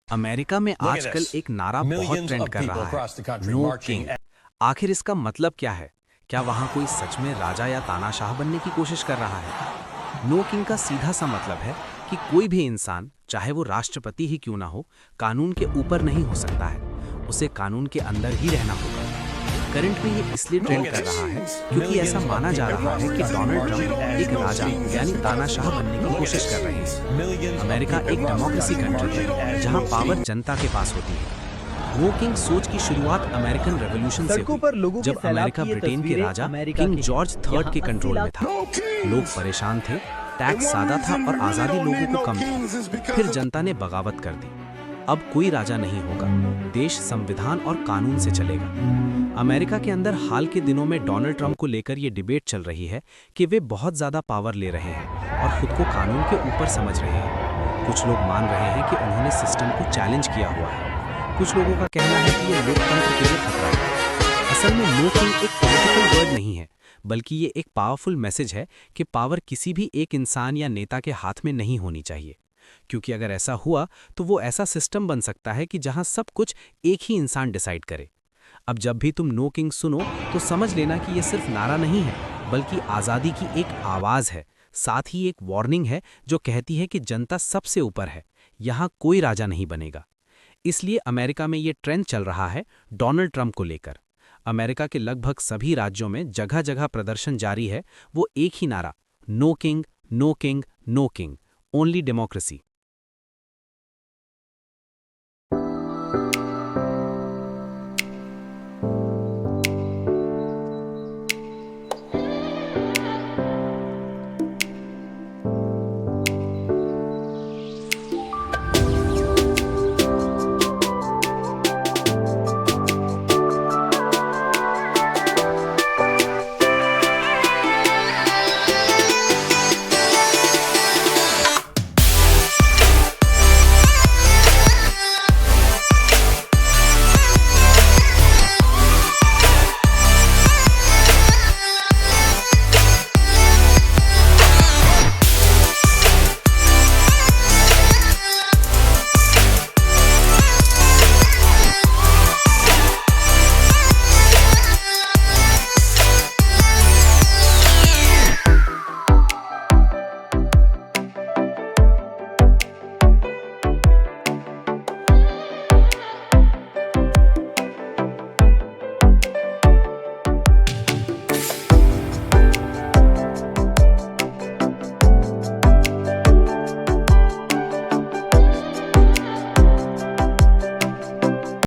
America में आजकल एक नारा बहुत ट्रेंड कर रहा है, नो किंग। आखिर इसका मतलब क्या है? क्या वहाँ कोई सच में राजा या तानाशाह बनने की कोशिश कर रहा है? नो किंग का सीधा सा मतलब है कि कोई भी इंसान, चाहे वो राष्ट्रपति ही क्यों ना हो, कानून के ऊपर नहीं हो सकता है। उसे कानून के अंदर ही रहना होगा। करंट में ये इसलिए ट्रेंड कर रहा है क्योंकि ऐसा माना जा रहा है कि डोनाल्ड ट्रंप एक राजा यानी तानाशाह बनने की कोशिश कर रहे हैं। अमेरिका एक डेमोक्रेसी कंट्री है जहां पावर जनता के पास होती है। नो किंग सोच की शुरुआत अमेरिकन रेवोल्यूशन से हुई, जब अमेरिका ब्रिटेन के राजा किंग जॉर्ज III के कंट्रोल में था। लोग परेशान थे, टैक्स सादा था और आज़ादी लोगों को कम थी। फिर जनता ने बगावत कर दी। अब कोई राजा नहीं होगा, देश संविधान और कानून से चलेगा। अमेरिका के अंदर हाल के दिनों में डोनाल्ड ट्रंप को लेकर ये डिबेट चल रही है कि वे बहुत ज़्यादा पावर ले रहे हैं और खुद को कानून के ऊपर समझ रहे हैं। कुछ लोग मान रहे हैं कि उन्होंने सिस्टम को चैलेंज किया हुआ है। कुछ लोगों का कहना है कि ये लोकतंत्र के लिए खतरा है। असल में नो किंग एक पॉलिटिकल वर्ड नहीं है, बल्कि ये एक पावरफुल मैसेज है कि पावर किसी भी एक इंसान या नेता के हाथ में नहीं होनी चाहिए। क्योंकि अगर ऐसा हुआ तो वो ऐसा सिस्टम बन सकता है कि जहां सब कुछ एक ही इंसान डिसाइड करे। अब जब भी तुम नो किंग सुनो तो समझ लेना कि ये सिर्फ नारा नहीं है, बल्कि आज़ादी की एक आवाज़ है। साथ ही एक वार्निंग है जो कहती है कि जनता सबसे ऊपर है, यहाँ कोई राजा नहीं बनेगा। इसलिए अमेरिका में ये ट्रेंड चल रहा है डोनाल्ड ट्रंप को लेकर। अमेरिका के लगभग सभी राज्यों में जगह जगह प्रदर्शन जारी है। वो एक ही नारा, no king, no king, no king, only democracy.